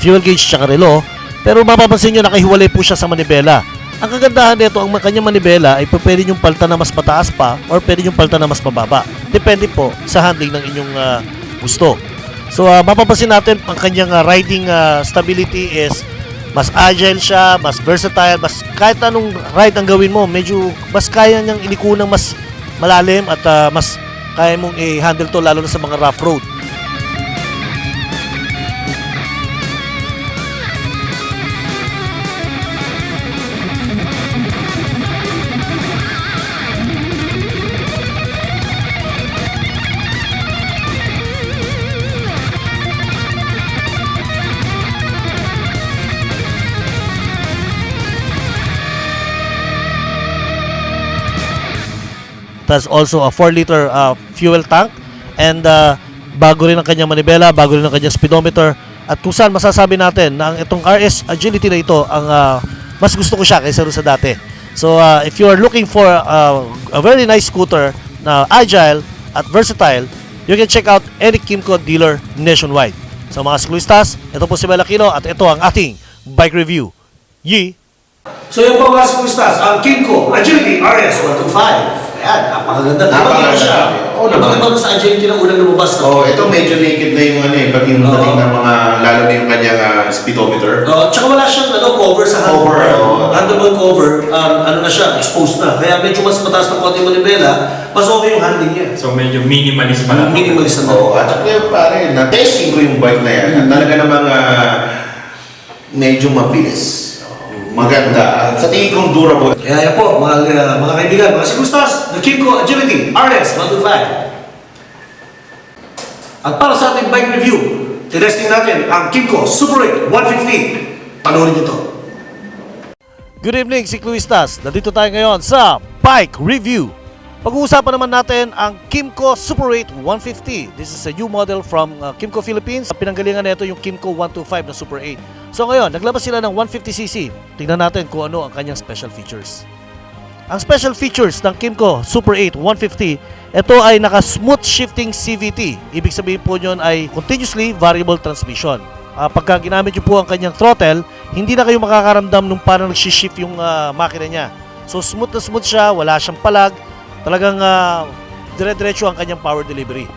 fuel gauge tsaka relo. Pero mapapansin nyo nakahiwalay po siya sa manibela. Ang kagandahan nito, ang kanyang manibela ay pwede nyo palta na mas mataas pa or pwede nyo palta na mas mababa. Depende po sa handling ng inyong gusto. So mapapansin natin ang kanyang riding stability is mas agile siya, mas versatile, mas kahit anong ride ang gawin mo, medyo mas kaya niyang iliko ng mas malalim at mas kaya mong i-handle to lalo na sa mga rough road. Has also a 4-liter fuel tank and bago rin ang kanyang manibela, bago rin ang kanyang speedometer at kung saan masasabi natin na ang itong RS Agility na ito ang mas gusto ko siya kaysa rin sa dati. So if you are looking for a very nice scooter na agile at versatile, you can check out any Kymco dealer nationwide. So mga siklistas, ito po si Mel Aquino at ito ang ating bike review. Yee! So yung po mga siklistas, ang Kymco Agility RS125. Ayan, napakaganda. Napakaganda siya. Oo, napakaganda sa agility ng unang lumabas. Ito medyo naked na yung pag yung dating ng mga, lalo na yung kanyang speedometer. Tsaka wala siyang cover sa handlebar. Handlebar cover, na siya, exposed na. Kaya medyo mas mataas ng konti manibela, mas okay yung handling niya. So medyo minimalist pa lang. Minimalist na. At saka pare, na-testing ko yung bike na yan. Talaga namang medyo mabilis. Maganda. Sa tingin kong durable. Kaya yan po, mga kaibigan, mga siklistas, the Kymco Agility RS125. At para sa ating bike review, testing natin ang Kymco Super 8 150. Panoorin nyo to. Good evening, siklistas. Nandito tayo ngayon sa bike review. Pag-uusapan naman natin ang Kymco Super 8 150. This is a new model from Kymco Philippines. Pinanggalingan nito yung Kymco 125 na Super 8. So ngayon, naglabas sila ng 150cc. Tingnan natin kung ano ang kanyang special features. Ang special features ng Kymco Super 8 150, ito ay naka-smooth shifting CVT. Ibig sabihin po nyon ay continuously variable transmission. Pagka ginamit nyo po ang kanyang throttle, hindi na kayo makakaramdam nung parang nagsishift yung makina niya. So smooth na smooth siya, wala siyang palag. Talagang dire-diretso ang kanyang power delivery.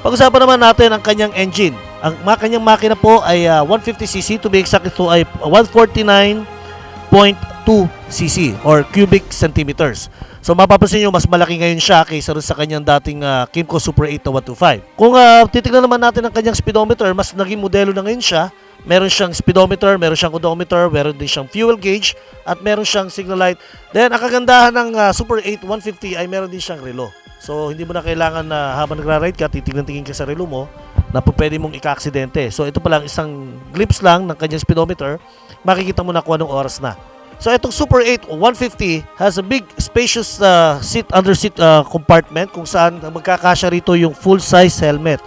Pag-usapan naman natin ang kanyang engine. Ang kanyang makina po ay 150cc, to be exact ito ay 149.2cc or cubic centimeters. So mapapansin nyo mas malaki ngayon siya kaysa rin sa kanyang dating Kymco Super 8 na 125. Kung titignan naman natin ang kanyang speedometer, mas naging modelo na ngayon siya. Meron siyang speedometer, meron siyang odometer, meron din siyang fuel gauge, at meron siyang signal light. Then, ang kagandahan ng Super 8 150 ay meron din siyang relo. So, hindi mo na kailangan na habang nagra-ride ka, titignan-tingin ka sa relo mo na pwede mong ika-aksidente. So, ito pa lang isang glimpse lang ng kanyang speedometer, makikita mo na kung anong oras na. So, itong Super 8 150 has a big spacious under-seat compartment kung saan magkakasya rito yung full-size helmet.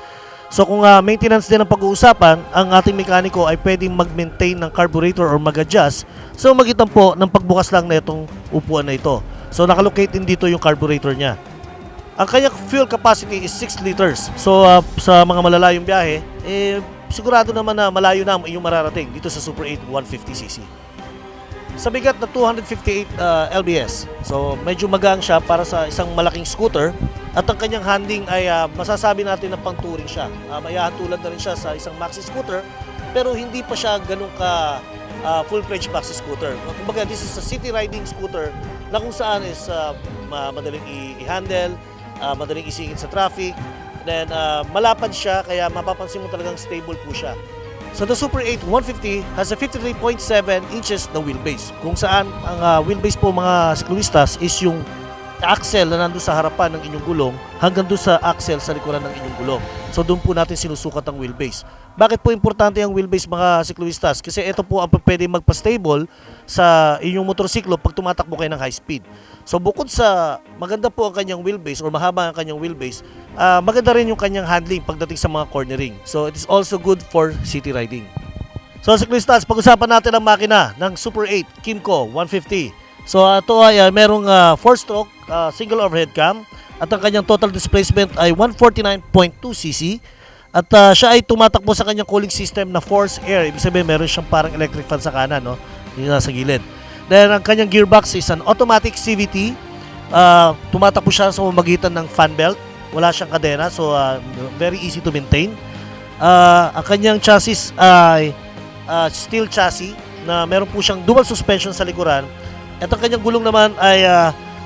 So kung maintenance din ang pag-uusapan, ang ating mekaniko ay pwedeng mag-maintain ng carburetor or mag-adjust. So magitan po ng pagbukas lang na itong upuan na ito. So nakalocate din dito yung carburetor niya. Ang kanyang fuel capacity is 6 liters. So sa mga malalayong biyahe, sigurado naman na malayo na ang inyong mararating dito sa Super 8 150cc. Sa bigat na 258 lbs. So medyo magaan siya para sa isang malaking scooter. At ang kanyang handling ay masasabi natin na pang-touring siya. Maihahantulad na rin siya sa isang maxi scooter, pero hindi pa siya ganun ka full-fledged maxi scooter. Kumbaga, this is a city riding scooter na kung saan is madaling i-handle, madaling isingit sa traffic, then malapad siya, kaya mapapansin mo talagang stable po siya. So the Super 8 150 has a 53.7 inches na wheelbase. Kung saan ang wheelbase po mga siklistas is yung axle na nandun sa harapan ng inyong gulong hanggang doon sa axle sa likuran ng inyong gulong. So doon po natin sinusukat ang wheelbase. Bakit po importante ang wheelbase mga siklistas? Kasi ito po ang pwede magpa-stable sa inyong motorsiklo pag tumatakbo kayo ng high speed. So bukod sa maganda po ang kanyang wheelbase or mahaba ang kanyang wheelbase, maganda rin yung kanyang handling pagdating sa mga cornering. So it is also good for city riding. So siklistas, pag-usapan natin ang makina ng Super 8 Kymco 150. So ito ay merong 4-stroke single overhead cam at ang kanyang total displacement ay 149.2 cc at siya ay tumatakbo sa kanyang cooling system na force air. Ibig sabihin meron siyang parang electric fan sa kanan, no? Yung nasa gilid. Then ang kanyang gearbox is an automatic CVT. Tumatakbo siya sa pamamagitan ng fan belt. Wala siyang kadena, so very easy to maintain. Ang kanyang chassis ay steel chassis na meron po siyang dual suspension sa likuran. At ang kanyang gulong naman ay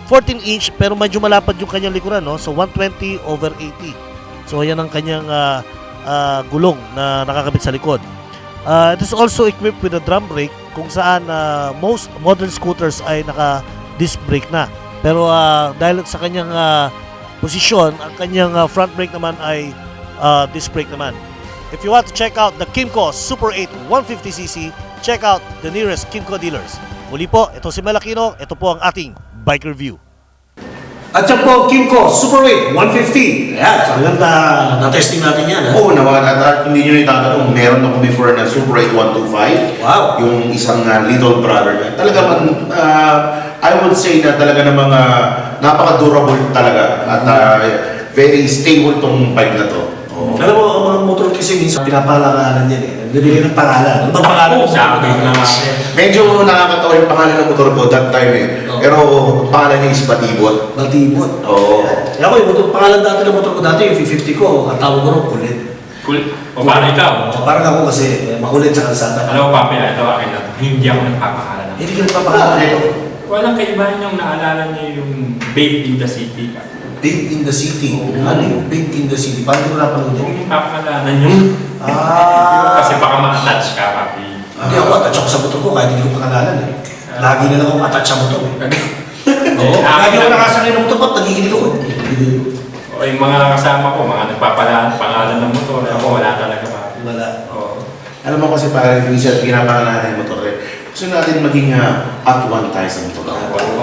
14-inch pero medyo malapad yung kanyang likuran, no? So 120/80. So yan ang kanyang gulong na nakakabit sa likod. It is also equipped with a drum brake kung saan most modern scooters ay naka-disc brake na. Pero dahil sa kanyang posisyon, ang kanyang front brake naman ay disc brake naman. If you want to check out the Kimco Super 8 150cc, check out the nearest Kimco dealers. Muli po, ito si Mel Aquino, ito po ang ating bike review. At yan po, Kimco Super 8 150. Ayan, so hanggang na-testing natin yan. Oo, hindi nyo itatanong, meron ako before na Super 8 125. Wow. Yung isang little brother niya. Talaga man, I would say na talaga namang napaka-durable talaga at very stable tong bike na to. Alam mo, ang mga motor kasi minsan pinapalanganan yan eh. Nabigyan ng pangalan. Ano bang pangalan mo? Medyo nakakatawa yung pangalan ng motor ko that time eh. Pero pangalan niya is Batibot. Batibot? Oo. Ako yung pangalan dati ng motor ko dati, yung 550 ko, ang tawag ko rin, kulit. Kulit? O paano ikaw? Parang ako kasi makulit sa kalsada. Alam mo, Papi, ito akin na. Hindi ako nagpapakala na. Hindi ka nagpapakala. Walang kaibahan yung naalala niyo yung Babe in the City. Big in the City. Ano yung Big in the City? Paano ko napanood yun? Yung papakalanan yung... Kasi baka ma-attach ka, Papi. Hindi ako attach ako sa motor ko kahit hindi ko pakalanan eh. Lagi na lang ako attach sa motor eh. Oo. Lagi ako nakasakay ng motor ko, nagiginig ako. O yung mga kasama ko, mga nagpapangalan ng motor, ako wala talaga, Papi. Wala. Oo. Alam mo kasi parang minsan pinapangalan ng motor eh. Gusto natin maging at one tayo sa motor.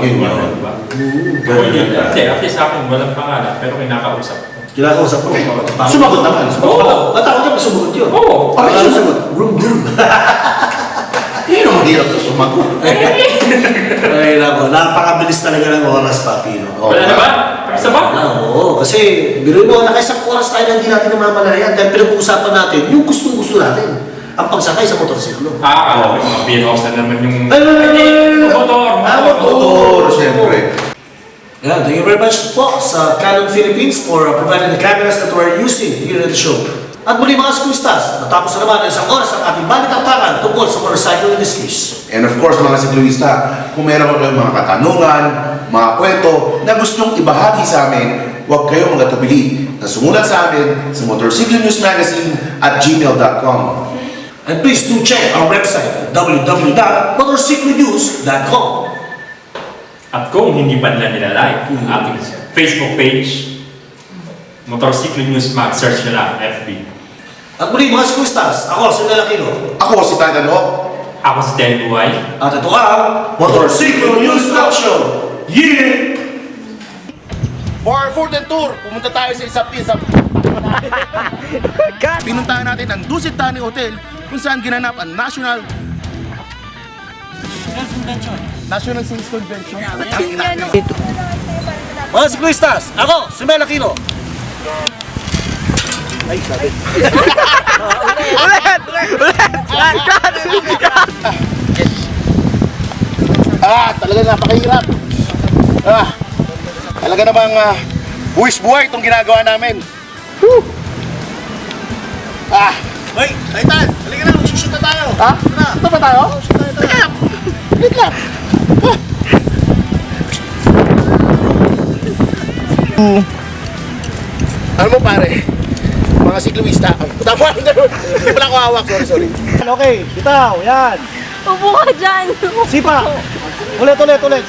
Yun yun. Hindi, at least sa akin walang pangalan, pero kinakausap ko. Kinakausap ko? Sumagot naman. Oo. Natakot niya, sumagot yun. Oo. Bakit siya sumagot? Room. Yun ang mahirap na sumagot. Ay, nako. Napakabilis talaga ng oras, Papi. Wala na ba? Isa ba? Oo. Kasi, biruin mo, nakaisang oras tayo na hindi natin namamalayan dahil pinag-uusapan natin yung gustong-gusto natin. Ang pagsakay sa motorsiklo. Mga binos na naman yung... Motor, siyempre. Yeah, thank you very much po sa Canon Philippines for providing the cameras that we're using here at the show. At muli mga skustas, natapos na naman ang isang oras ang ating balitaktakan tungkol sa motorcycle industries. And of course, mga sikluista, kung meron ko kayong mga katanungan, mga kwento na gusto nyong ibahagi sa amin, huwag kayong magatubili na sumulat sa amin sa Motorcycle News Magazine at gmail.com. And please do check our website, www.motorcyclenews.com. At kung hindi pa nila nilalike ang ating Facebook page, Motorcycle News Mag, search nyo lang, FB. At muli mga skustas, ako si Mel Aquino. Ako si Titan Hawk. Ako si Telly Buhay. At ito ang Motorcycle News Talk Show. Yeah! For our fourth and tour, pumunta tayo sa isang pinuntahan natin ang Dusit Tani Hotel kung saan ginanap ang National Sales Convention. Mga siklistas, ako si Mel Aquino. Ay, sabi. Ulit! Talaga napakahirap. Talaga namang buwis buhay itong ginagawa namin. Hoy, Titan, halika na, magsushoot na tayo. Ito ba tayo? Teka, ulit lang. Ano mo pare? Mga sikluista. Tama, hindi pala ako hawak. Sorry. Okay, bitaw, yan. Upo ka dyan. Sipa. Ulit.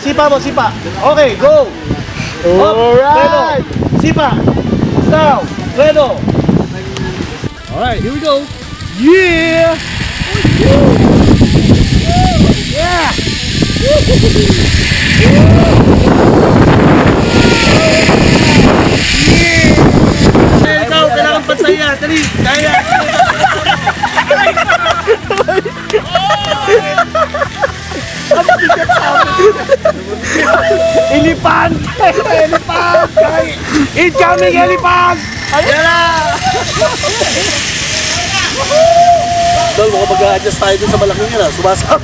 Sipa mo, sipa. Okay, go. Alright. Sipa. Down. Redo. Alright, here we go. Yeah! Yeah! Ikaw, kailangan pansaya. Dali, kaya. Ang bigat sa amin. Incoming helipad! Ayan na! Dol, mukhang mag-a-adjust tayo dun sa malaking yun, sumasama.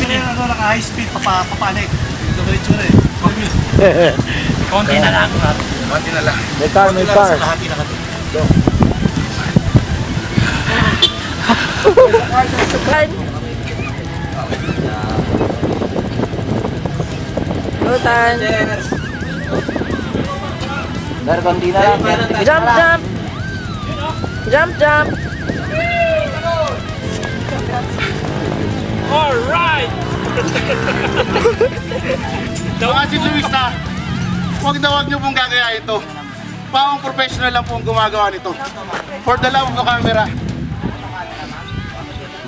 Kaya naka-high speed, papanik. Ito ba yung tsura eh? Konti na lang. Konti na lang. May car. Sa lahati na kati. Lutan. Jump, jump. Jump, jump. Alright! Mga sikluwista, huwag niyo pong gagayahin ito. Pang professional lang pong gumagawa nito. For the love of the camera.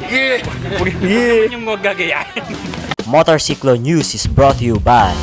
Yeah! Yung magagayahin. Motorcyclo News is brought to you by